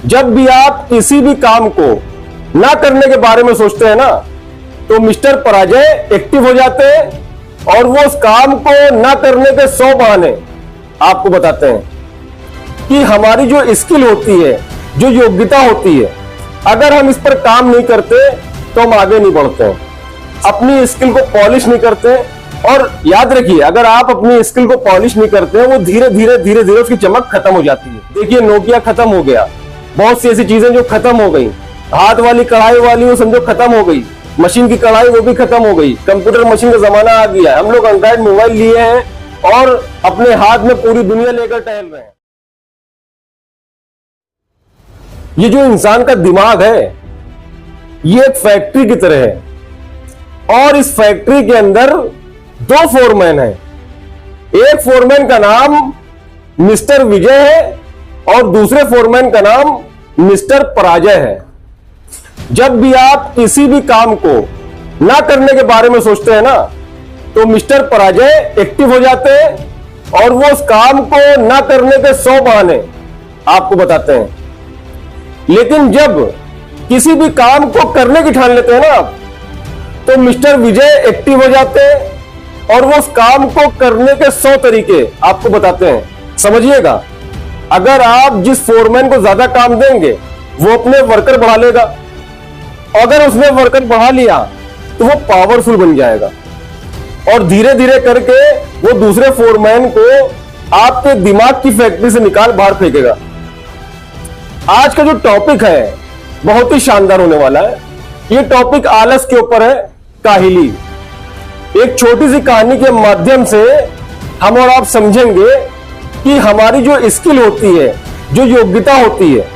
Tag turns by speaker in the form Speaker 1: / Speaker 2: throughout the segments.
Speaker 1: जब भी आप किसी भी काम को ना करने के बारे में सोचते हैं ना, तो मिस्टर पराजय एक्टिव हो जाते हैं और वो उस काम को ना करने के 100 बहाने आपको बताते हैं कि हमारी जो स्किल होती है, जो योग्यता होती है, अगर हम इस पर काम नहीं करते तो हम आगे नहीं बढ़ते हैं, अपनी स्किल को पॉलिश नहीं करते। और याद रखिए, अगर आप अपनी स्किल को पॉलिश नहीं करते हैं, वो धीरे धीरे उसकी चमक खत्म हो जाती है। देखिए, नोकिया खत्म हो गया, बहुत सी ऐसी चीजें जो खत्म हो गई, हाथ वाली कढ़ाई वाली वो समझो खत्म हो गई, मशीन की कढ़ाई वो भी खत्म हो गई, कंप्यूटर मशीन का जमाना आ गया है। हम लोग एंड्रॉइड मोबाइल लिए हैं और अपने हाथ में पूरी दुनिया लेकर टहल रहे हैं। ये जो इंसान का दिमाग है, ये एक फैक्ट्री की तरह है और इस फैक्ट्री के अंदर 2 फोरमैन हैं। एक फोरमैन का नाम मिस्टर विजय है और दूसरे फोरमैन का नाम मिस्टर पराजय है। जब भी आप किसी भी काम को ना करने के बारे में सोचते हैं ना, तो मिस्टर पराजय एक्टिव हो जाते हैं और वो उस काम को ना करने के 100 बहाने आपको बताते हैं। लेकिन जब किसी भी काम को करने की ठान लेते हैं ना आप, तो मिस्टर विजय एक्टिव हो जाते हैं और वो उस काम को करने के 100 तरीके आपको बताते हैं। समझिएगा, अगर आप जिस फोरमैन को ज्यादा काम देंगे, वो अपने वर्कर बढ़ा लेगा। अगर उसने वर्कर बढ़ा लिया तो वो पावरफुल बन जाएगा और धीरे धीरे करके वो दूसरे फोरमैन को आपके दिमाग की फैक्ट्री से निकाल बाहर फेंकेगा। आज का जो टॉपिक है बहुत ही शानदार होने वाला है। ये टॉपिक आलस के ऊपर है, काहिली। एक छोटी सी कहानी के माध्यम से हम और आप समझेंगे कि हमारी जो स्किल होती है, जो योग्यता होती है,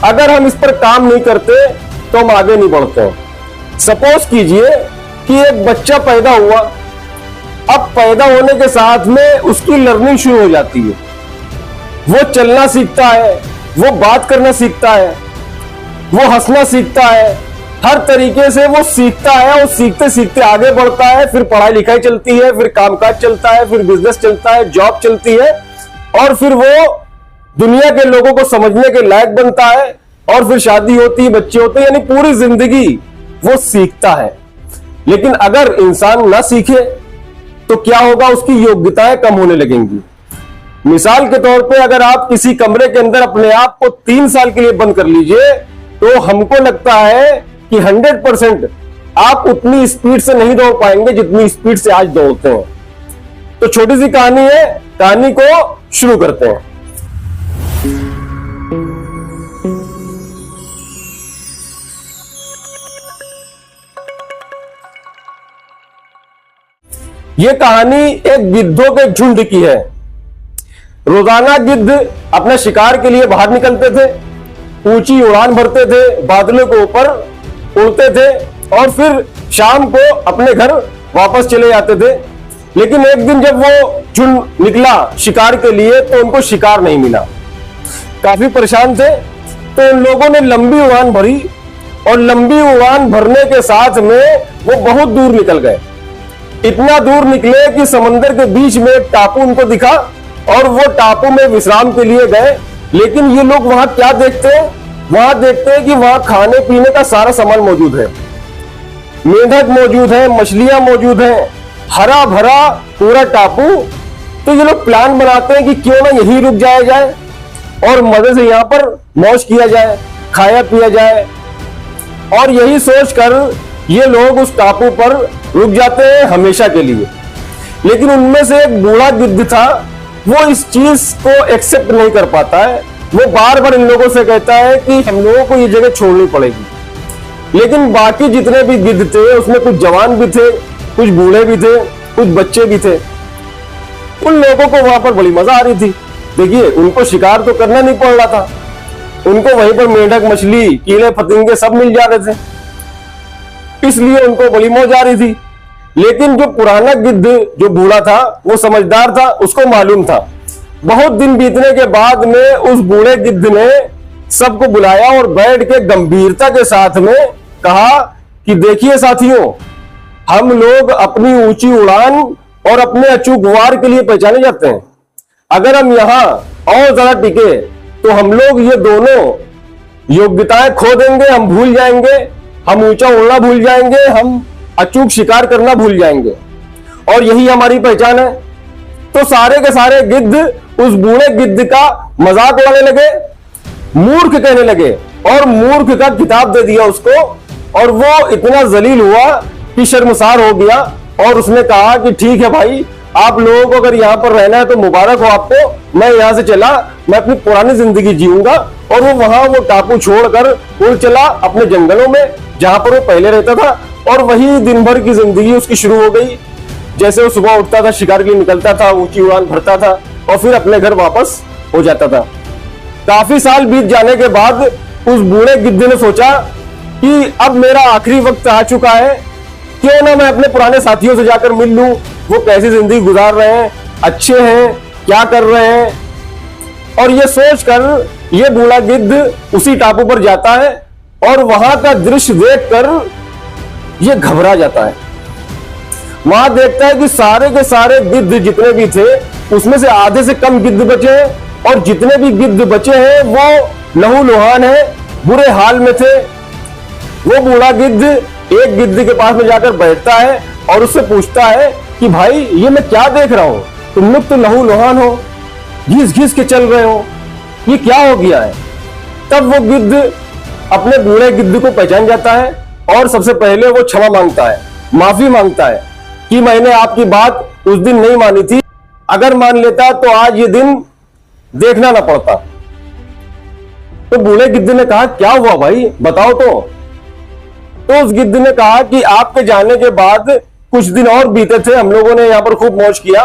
Speaker 1: अगर हम इस पर काम नहीं करते तो हम आगे नहीं बढ़ते हैं। सपोज कीजिए कि एक बच्चा पैदा हुआ। अब पैदा होने के साथ में उसकी लर्निंग शुरू हो जाती है। वो चलना सीखता है, वो बात करना सीखता है, वो हंसना सीखता है, हर तरीके से वो सीखता है और सीखते सीखते आगे बढ़ता है। फिर पढ़ाई लिखाई चलती है, फिर कामकाज चलता है, फिर बिजनेस चलता है, जॉब चलती है और फिर वो दुनिया के लोगों को समझने के लायक बनता है और फिर शादी होती है, बच्चे होते हैं, यानी पूरी जिंदगी वो सीखता है। लेकिन अगर इंसान ना सीखे तो क्या होगा? उसकी योग्यताएं कम होने लगेंगी। मिसाल के तौर पे अगर आप किसी कमरे के अंदर अपने आप को 3 साल के लिए बंद कर लीजिए, तो हमको लगता है कि 100% आप उतनी स्पीड से नहीं दौड़ पाएंगे जितनी स्पीड से आज दौड़ते हैं। तो छोटी सी कहानी है, कहानी को शुरू करते हैं। यह कहानी एक गिद्धों के झुंड की है। रोजाना गिद्ध अपने शिकार के लिए बाहर निकलते थे, ऊंची उड़ान भरते थे, बादलों के ऊपर उड़ते थे और फिर शाम को अपने घर वापस चले जाते थे। लेकिन एक दिन जब वो झुंड निकला शिकार के लिए तो उनको शिकार नहीं मिला। काफी परेशान थे, तो उन लोगों ने लंबी उड़ान भरी और लंबी उड़ान भरने के साथ में वो बहुत दूर निकल गए। इतना दूर निकले कि समंदर के बीच में एक टापू उनको दिखा और वो टापू में विश्राम के लिए गए। लेकिन ये लोग वहां क्या देखते हैं? वहां देखते हैं कि वहां खाने पीने का सारा सामान मौजूद है, मेंढक मौजूद है, मछलियां मौजूद है, हरा भरा पूरा टापू। तो ये लोग प्लान बनाते हैं कि क्यों ना यहीं रुक जाया जाए और मजे से यहाँ पर मौज किया जाए, खाया पिया जाए। और यही सोचकर ये लोग उस टापू पर रुक जाते हैं हमेशा के लिए। लेकिन उनमें से एक बूढ़ा गिद्ध था, वो इस चीज को एक्सेप्ट नहीं कर पाता है। वो बार बार इन लोगों से कहता है कि हम लोगों को ये जगह छोड़नी पड़ेगी। लेकिन बाकी जितने भी गिद्ध थे उसमें कुछ जवान भी थे, कुछ बूढ़े भी थे, कुछ बच्चे भी थे। उन लोगों को वहां पर बड़ी मजा आ रही थी। देखिए, उनको शिकार तो करना नहीं पड़ रहा था, उनको वहीं पर मेंढक, मछली, कीड़े फतिंगे सब मिल जा रहे थे, इसलिए उनको बड़ी मौज आ रही थी। लेकिन जो पुराना गिद्ध, जो बूढ़ा था, वो समझदार था, उसको मालूम था। बहुत दिन बीतने के बाद में उस बूढ़े गिद्ध ने सबको बुलाया और बैठ के गंभीरता के साथ में कहा कि देखिए साथियों, हम लोग अपनी ऊंची उड़ान और अपने अचूक वार के लिए पहचाने जाते हैं। अगर हम यहां और ज्यादा टिके तो हम लोग ये दोनों योग्यताएं खो देंगे, हम भूल जाएंगे, हम ऊंचा उड़ना भूल जाएंगे, हम अचूक शिकार करना भूल जाएंगे, और यही हमारी पहचान है। तो सारे के सारे गिद्ध उस बूढ़े गिद्ध का मजाक उड़ाने लगे, मूर्ख कहने लगे, और मूर्ख का खिताब दे दिया उसको। और वो इतना जलील हुआ कि शर्मसार हो गया, और उसने कहा कि ठीक है भाई, आप लोगों को अगर यहां पर रहना है तो मुबारक हो आपको, मैं यहां से चला, मैं अपनी पुरानी जिंदगी जीऊंगा। और वो वहां वो टापू छोड़कर उड़ चला अपने जंगलों में जहां पर वो पहले रहता था, और वही दिन भर की जिंदगी उसकी शुरू हो गई। जैसे वो सुबह उठता था, शिकार के लिए निकलता था, ऊंची उड़ान भरता था, और फिर अपने घर वापस हो जाता था। काफी साल बीत जाने के बाद उस बूढ़े गिद्ध ने सोचा कि अब मेरा आखिरी वक्त आ चुका है, क्यों ना मैं अपने पुराने साथियों से जाकर मिल लूं, वो कैसी जिंदगी गुजार रहे हैं, अच्छे हैं, क्या कर रहे हैं। और ये सोचकर ये बूढ़ा गिद्ध उसी टापू पर जाता है, और वहां का दृश्य देखकर ये घबरा जाता है। वहां देखता है कि सारे के सारे गिद्ध जितने भी थे उसमें से आधे से कम गिद्ध बचे हैं, और जितने भी गिद्ध बचे हैं वो लहूलुहान है, बुरे हाल में थे। वो बूढ़ा गिद्ध एक गिद्ध के पास में जाकर बैठता है और उससे पूछता है कि भाई, ये मैं क्या देख रहा हूं, तुम लोग तो लहूलुहान हो, घिस घिस के चल रहे हो, ये क्या हो गया है। तब वो गिद्ध अपने बूढ़े गिद्ध को पहचान जाता है, और सबसे पहले वो क्षमा मांगता है, माफी मांगता है कि मैंने आपकी बात उस दिन नहीं मानी थी, अगर मान लेता तो आज ये दिन देखना ना पड़ता। तो बूढ़े गिद्ध ने कहा, क्या हुआ भाई, बताओ तो उस गिद्ध ने कहा कि आपके जाने के बाद कुछ दिन और बीते थे, हम लोगों ने यहाँ पर खूब मौज किया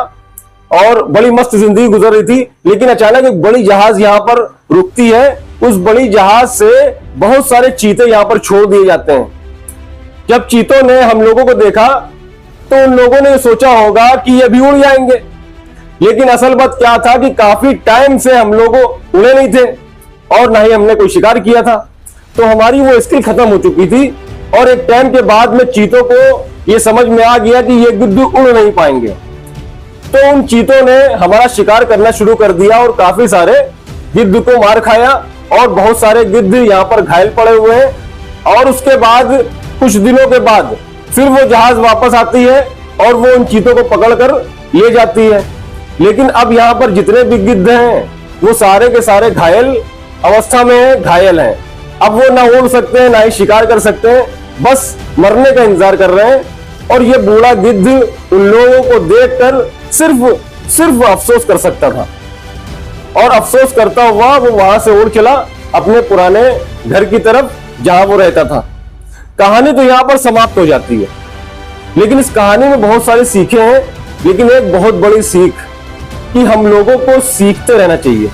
Speaker 1: और बड़ी मस्त जिंदगी गुजर रही थी, लेकिन अचानक एक बड़ी जहाज यहाँ पर रुकती है। उस बड़ी जहाज से बहुत सारे चीते यहाँ पर छोड़ दिए जाते हैं। जब चीतों ने हम लोगों को देखा तो उन लोगों ने सोचा होगा कि ये भी उड़ जाएंगे, लेकिन असल बात क्या था कि काफी टाइम से हम लोग उड़े नहीं थे और ना ही हमने कोई शिकार किया था, तो हमारी वो स्किल खत्म हो चुकी थी। और एक टाइम के बाद में चीतों को ये समझ में आ गया कि ये गिद्ध उड़ नहीं पाएंगे, तो उन चीतों ने हमारा शिकार करना शुरू कर दिया और काफी सारे गिद्ध को मार खाया, और बहुत सारे गिद्ध यहाँ पर घायल पड़े हुए हैं। और उसके बाद कुछ दिनों के बाद फिर वो जहाज वापस आती है और वो उन चीतों को पकड़कर ले जाती है। लेकिन अब यहाँ पर जितने भी गिद्ध हैं वो सारे के सारे घायल अवस्था में हैं, घायल हैं। अब वो ना उड़ सकते हैं, ना ही शिकार कर सकते हैं, बस मरने का इंतजार कर रहे हैं। और ये बूढ़ा गिद्ध उन लोगों को देखकर सिर्फ अफसोस कर सकता था, और अफसोस करता हुआ वो वहां से उड़ चला अपने पुराने घर की तरफ जहां वो रहता था। कहानी तो यहां पर समाप्त हो जाती है, लेकिन इस कहानी में बहुत सारी सीखें हैं। लेकिन एक बहुत बड़ी सीख कि हम लोगों को सीखते रहना चाहिए।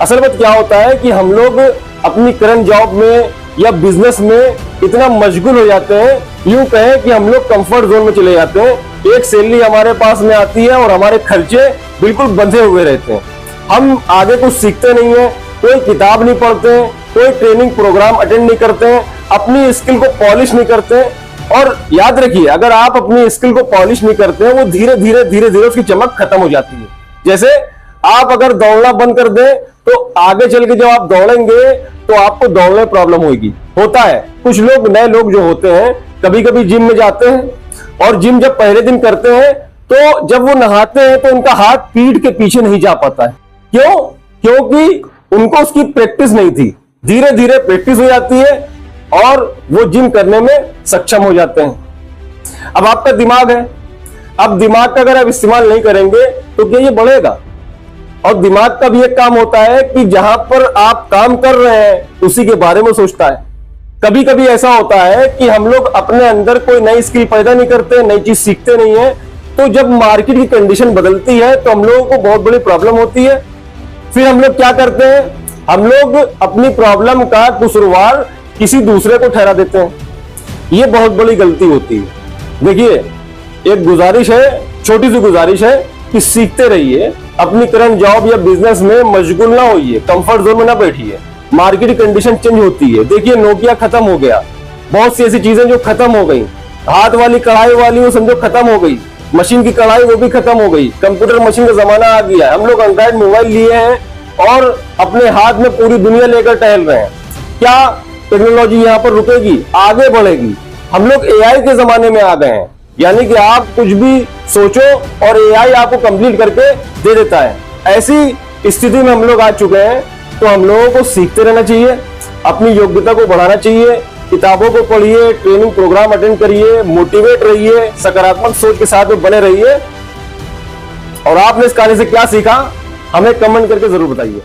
Speaker 1: असल बात क्या होता है कि हम लोग अपनी करंट जॉब में या बिजनेस में इतना मशगूल हो जाते हैं, यूं कहें कि हम लोग कंफर्ट जोन में चले जाते हैं। एक सैलरी हमारे पास में आती है और हमारे खर्चे बिल्कुल बंधे हुए रहते हैं। हम आगे कुछ सीखते नहीं है, कोई किताब नहीं पढ़ते हैं, कोई ट्रेनिंग प्रोग्राम अटेंड नहीं करते हैं, अपनी स्किल को पॉलिश नहीं करते हैं। और याद रखिए, अगर आप अपनी स्किल को पॉलिश नहीं करते हैं, वो धीरे धीरे उसकी चमक खत्म हो जाती है। जैसे आप अगर दौड़ना बंद कर दें तो आगे चल के जब आप दौड़ेंगे तो आपको दौड़ने में प्रॉब्लम होगी। होता है, कुछ लोग, नए लोग जो होते हैं, कभी कभी जिम में जाते हैं, और जिम जब पहले दिन करते हैं तो जब वो नहाते हैं तो उनका हाथ पीठ के पीछे नहीं जा पाता है। क्यों? क्योंकि उनको उसकी प्रैक्टिस नहीं थी। धीरे धीरे प्रैक्टिस हो जाती है और वो जिम करने में सक्षम हो जाते हैं। अब आपका दिमाग है, अब दिमाग का अगर आप इस्तेमाल नहीं करेंगे तो क्या ये बढ़ेगा? और दिमाग का भी एक काम होता है कि जहां पर आप काम कर रहे हैं उसी के बारे में सोचता है। कभी कभी ऐसा होता है कि हम लोग अपने अंदर कोई नई स्किल पैदा नहीं करते, नई चीज सीखते नहीं है, तो जब मार्केट की कंडीशन बदलती है तो हम लोगों को बहुत बड़ी प्रॉब्लम होती है। फिर हम लोग क्या करते हैं? हम लोग अपनी प्रॉब्लम का कसूरवार किसी दूसरे को ठहरा देते हैं। ये बहुत बड़ी गलती होती है। देखिए, एक गुजारिश है, छोटी सी गुजारिश है कि सीखते रहिए, अपनी करंट जॉब या बिजनेस में मशगूल ना होइए, कंफर्ट जोन में ना बैठिए। मार्केट की कंडीशन चेंज होती है। देखिए, नोकिया खत्म हो गया, बहुत सी ऐसी चीजें जो खत्म हो गई, हाथ वाली कढ़ाई वाली वो समझो खत्म हो गई, मशीन की कढ़ाई वो भी खत्म हो गई, कंप्यूटर मशीन का जमाना आ गया। हम लोग एंड्रॉइड मोबाइल लिए हैं और अपने हाथ में पूरी दुनिया लेकर टहल रहे हैं। क्या टेक्नोलॉजी यहां पर रुकेगी? आगे बढ़ेगी। हम लोग एआई के जमाने में आ गए हैं, यानी कि आप कुछ भी सोचो और एआई आपको कंप्लीट करके दे देता है। ऐसी स्थिति में हम लोग आ चुके हैं, तो हम लोगों को सीखते रहना चाहिए, अपनी योग्यता को बढ़ाना चाहिए, किताबों को पढ़िए, ट्रेनिंग प्रोग्राम अटेंड करिए, मोटिवेट रहिए, सकारात्मक सोच के साथ में बने रहिए। और आपने इस कहानी से क्या सीखा, हमें कमेंट करके जरूर बताइए।